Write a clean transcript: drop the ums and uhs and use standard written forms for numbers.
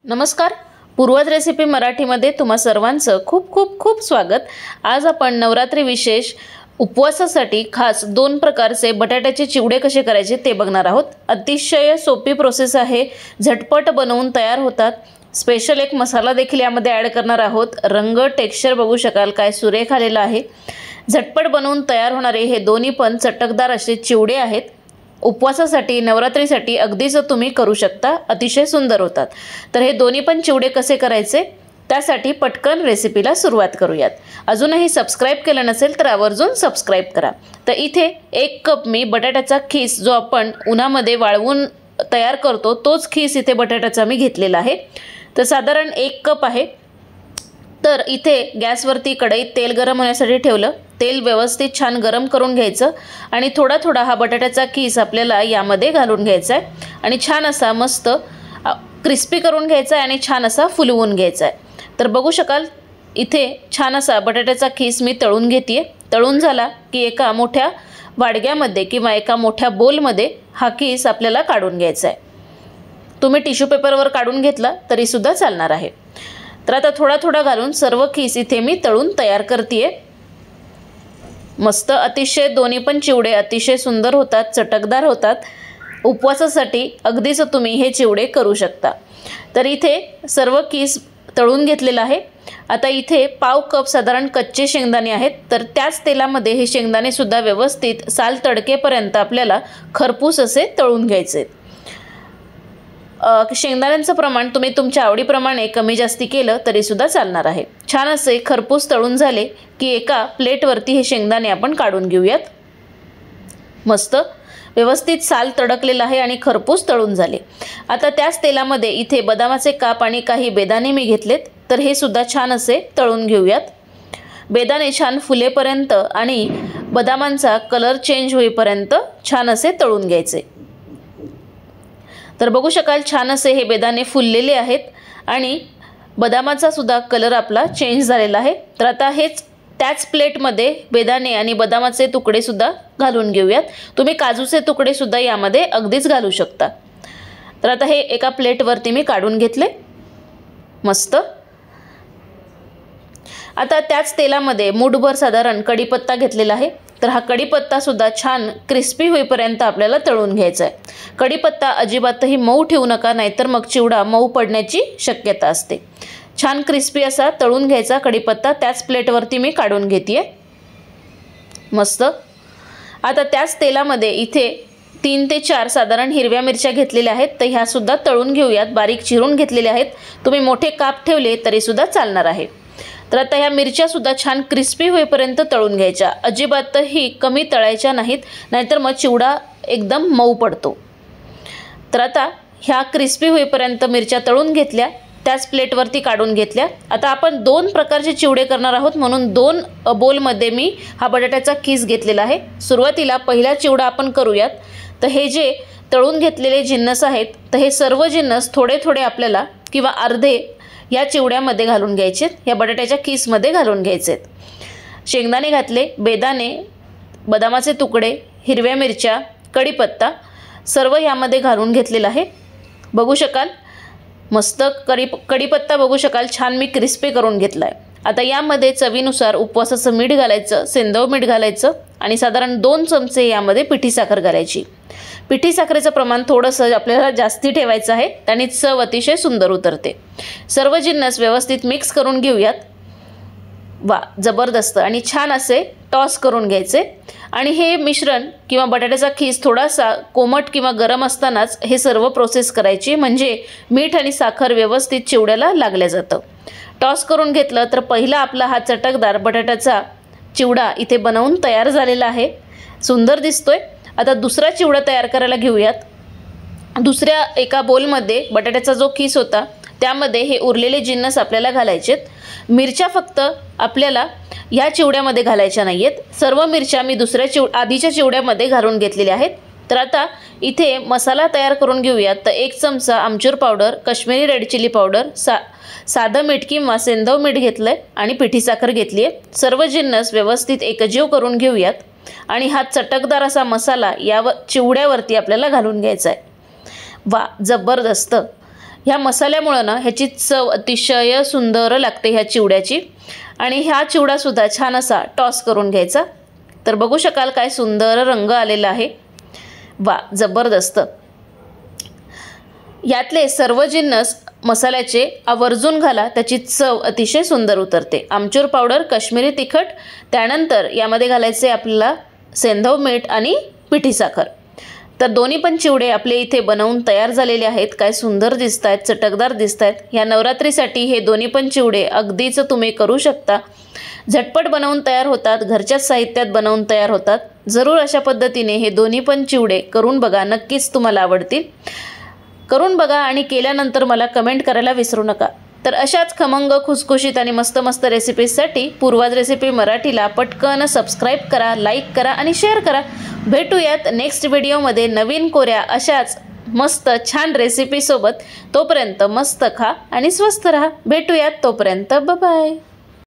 नमस्कार, पूर्वज रेसिपी मराठीमध्ये तुम्हा सर्वांचं खूप खूप खूप स्वागत। आज आपण नवरात्री विशेष उपवासासाठी खास दोन प्रकारचे बटाट्याचे चिवडे कसे करायचे ते बघणार आहोत। अतिशय सोपी प्रोसेस आहे, झटपट बनवून तयार होतात। स्पेशल एक मसाला देखील यामध्ये ॲड करणार आहोत। रंग टेक्स्चर बघू शकाल काय सुरेख आलेला आहे। झटपट बनवून तयार होणारे हे दोन्ही पण चटकदार असे चिवडे आहेत। उपवासासाठी नवरात्रीसाठी अगदीच तुम्ही करू शकता, अतिशय सुंदर होतात। तर हे दोन्ही पण चिवडे कसे करायचे त्यासाठी पटकन रेसिपीला सुरुवात करूयात। अजूनही सबस्क्राइब केलं नसेल तर आवर्जून सबस्क्राइब करा। तर इथे 1 कप मी बटाट्याचा खीस जो आपण उन्हामध्ये वाळवून तयार करतो तोच खीस इथे बटाट्याचा मी घेतलेला आहे। तर साधारण 1 कप आहे। तर इथे गॅसवरती कढईत तेल गरम होण्यासाठी ठेवलं। तेल व्यवस्थित छान गरम करून घ्यायचं आणि थोडा थोडा हा बटाट्याचा खीस आपल्याला यामध्ये घालून घ्यायचा आहे आणि छान असा मस्त क्रिस्पी करून घ्यायचा आहे आणि छान असा फुलवून घ्यायचा आहे। तर बघू शकाल इथे छान असा बटाट्याचा खीस मी तळून घेते। तळून झाला की एका मोठ्या वाडग्यामध्ये किंवा एका मोठ्या बोलमध्ये हा खीस आपल्याला काढून घ्यायचा आहे। तुम्ही टिश्यू पेपरवर काढून घेतला तरी सुद्धा चालणार आहे। तर आता थोडा थोडा घालून सर्व खीस इथे मी तळून तयार करते। मस्त अतिशय दोन्ही पण चिवडे अतिशय सुंदर होतात, चटकदार होतात। उपवासासाठी अगदीच तुम्ही हे चिवडे करू शकता। तर इथे सर्व खीस तळून घेतलेला आहे। आता इथे पाव कप साधारण कच्चे शेंगदाणे आहेत। तर त्याच तेलामध्ये हे शेंगदाणे सुद्धा व्यवस्थित साल तडकेपर्यंत आपल्याला खरपूस असे तळून घ्यायचे। शेंगदाण्यांचं प्रमाण तुम्ही तुमच्या आवडीप्रमाणे कमी जास्ती केलं तरी सुद्धा चालणार आहे। छान असे खरपूस तळून झाले की एका प्लेटवरती हे शेंगदाणे आपण काढून घेऊयात। मस्त व्यवस्थित साल तडकलेला आहे आणि खरपूस तळून झाले। आता त्याच तेलामध्ये इथे बदामाचे काप आणि काही बेदाणे मी घेतलेत। तर हे सुद्धा छान असे तळून घेऊयात। बेदाणे छान फुलेपर्यंत आणि बदामांचा कलर चेंज होईपर्यंत छान असे तळून घ्यायचे। तर बघू शकाल छान असे हे बेदाणे फुललेले आहेत आणि बदामाचा सुद्धा कलर आपला चेंज झालेला आहे। तर आता हेच त्याच प्लेटमध्ये बेदाणे आणि बदामाचे तुकडे सुद्धा घालून घेऊयात। तुम्ही काजूचे तुकडे सुद्धा यामध्ये अगदीच घालू शकता। तर आता हे एका प्लेटवरती मी काढून घेतले। मस्त आता त्याच तेलामध्ये मूठभर साधारण कढीपत्ता घेतलेला आहे। तर हा कढीपत्ता सुद्धा छान क्रिस्पी होईपर्यंत आपल्याला तळून घ्यायचा आहे। कढीपत्ता अजिबातही मऊ ठेवू नका, नाहीतर मग चिवडा मऊ पडण्याची शक्यता असते। छान क्रिस्पी असा तळून घ्यायचा कढीपत्ता। त्याच प्लेटवरती मी काढून घेते। मस्त आता त्याच तेलामध्ये इथे 3 ते 4 साधारण हिरव्या मिरच्या घेतलेल्या आहेत। तर ह्या सुद्धा तळून घेऊयात। बारीक चिरून घेतलेल्या आहेत। तुम्ही मोठे काप ठेवले तरी सुद्धा चालणार आहे। तर आता ह्या मिरच्या सुद्धा छान क्रिस्पी होईपर्यंत तळून घ्यायच्या। अजिबातही कमी तळायच्या नाहीत, नाहीतर मग चिवडा एकदम मऊ पडतो। तर आता ह्या क्रिस्पी होईपर्यंत मिरच्या तळून घेतल्या, त्याच प्लेटवरती काढून घेतल्या। आता आपण 2 प्रकारचे चिवडे करणार आहोत म्हणून 2 बोलमध्ये मी हा बटाट्याचा खीस घेतलेला आहे। सुरुवातीला पहिला चिवडा आपण करूयात। तर हे जे तळून घेतलेले जिन्नस आहेत तर हे सर्व जिन्नस थोडे थोडे आपल्याला किंवा अर्धे या चिवड्यामध्ये घालून घ्यायचे, या बटाट्याच्या खीसमध्ये घालून घ्यायचे। शेंगदाणे घातले, बेदाणे, बदामाचे तुकडे, हिरव्या मिरच्या, कढीपत्ता सर्व यामध्ये घालून घेतलेला आहे। बघू शकाल मस्त कढीपत्ता बघू शकाल छान मी क्रिस्पी करून घेतला आहे। आता यामध्ये चवीनुसार उपवासाचं मीठ घालायचं, सेंधव मीठ घालायचं आणि साधारण 2 चमचे यामध्ये पिठी साखर घालायची। पिठी साखरेचं प्रमाण थोडंसं आपल्याला जास्ती ठेवायचं आहे, त्याने चव अतिशय सुंदर उतरते। सर्व जिन्नस व्यवस्थित मिक्स करून घेऊयात। वा जबरदस्त आणि छान असे टॉस करून घ्यायचे आणि हे मिश्रण किंवा बटाट्याचा खीस थोडासा कोमट किंवा गरम असतानाच हे सर्व प्रोसेस करायची, म्हणजे मीठ आणि साखर व्यवस्थित चिवड्याला लागलं जातं। टॉस करून घेतलं तर पहिला आपला हा चटकदार बटाट्याचा चिवडा इथे बनवून तयार झालेला आहे, सुंदर दिसतोय। आता दुसरा चिवडा तयार करायला घेऊयात। दुसऱ्या एका बोलमध्ये बटाट्याचा जो खीस होता त्यामध्ये हे उरलेले जिन्नस आपल्याला घालायचेत। मिरच्या फक्त आपल्याला या चिवड्यामध्ये घालायच्या नाहीयेत, सर्व मिरच्या मी दुसऱ्या आधीच्या चिवड्यामध्ये घालून घेतलेल्या आहेत। तर आता इथे मसाला तयार करून घेऊयात। तर 1 चमचा आमचूर powder, Kashmiri red chilli powder, साधं मीठ किंवा सेंधव मीठ घेतलंय आणि पिठी साखर घेतली आहे। सर्व जिन्नस व्यवस्थित एकजीव करून घेऊयात आणि हा चटकदार असा मसाला या चिवड्यावरती आपल्याला घालून घ्यायचा आहे। वा जबरदस्त ह्या मसाल्यामुळं ना ह्याची चव अतिशय सुंदर लागते ह्या चिवड्याची. आणि ह्या चिवडासुद्धा छान असा टॉस करून घ्यायचा. तर बघू शकाल काय सुंदर रंग आलेला आहे. वा, जबरदस्त. यातले सर्व जिन्नस मसाल्याचे आवर्जून घाला, त्याची चव अतिशय सुंदर उतरते. आमचूर पावडर, काश्मीरी तिखट, त्यानंतर यामध्ये घालायचे आपल्याला सेंधव मीठ आणि पिठी साखर. तर दोन्ही पण चिवडे आपले इथे बनवून तयार झालेले आहेत. काय सुंदर दिसत आहेत, चटकदार दिसत आहेत. ह्या नवरात्रीसाठी हे दोन्ही पण चिवडे अगदीच तुम्ही करू शकता. झटपट बनवून तयार होतात, घरच्याच साहित्यात बनवून तयार होतात. जरूर अशा पद्धतीने हे दोन्ही पण चिवडे करून बघा, नक्कीच तुम्हाला आवडतील. करून बघा आणि केल्यानंतर मला कमेंट करायला विसरू नका. तर अशाच खमंग, खुसखुशीत आणि मस्त मस्त रेसिपीजसाठी पूर्वाज रेसिपी मराठीला पटकन सबस्क्राईब करा, लाईक करा आणि शेअर करा. भेटूयात नेक्स्ट व्हिडिओमध्ये नवीन कोऱ्या अशाच मस्त छान रेसिपीसोबत. तोपर्यंत मस्त खा आणि स्वस्त राहा. भेटूयात तोपर्यंत. बाय.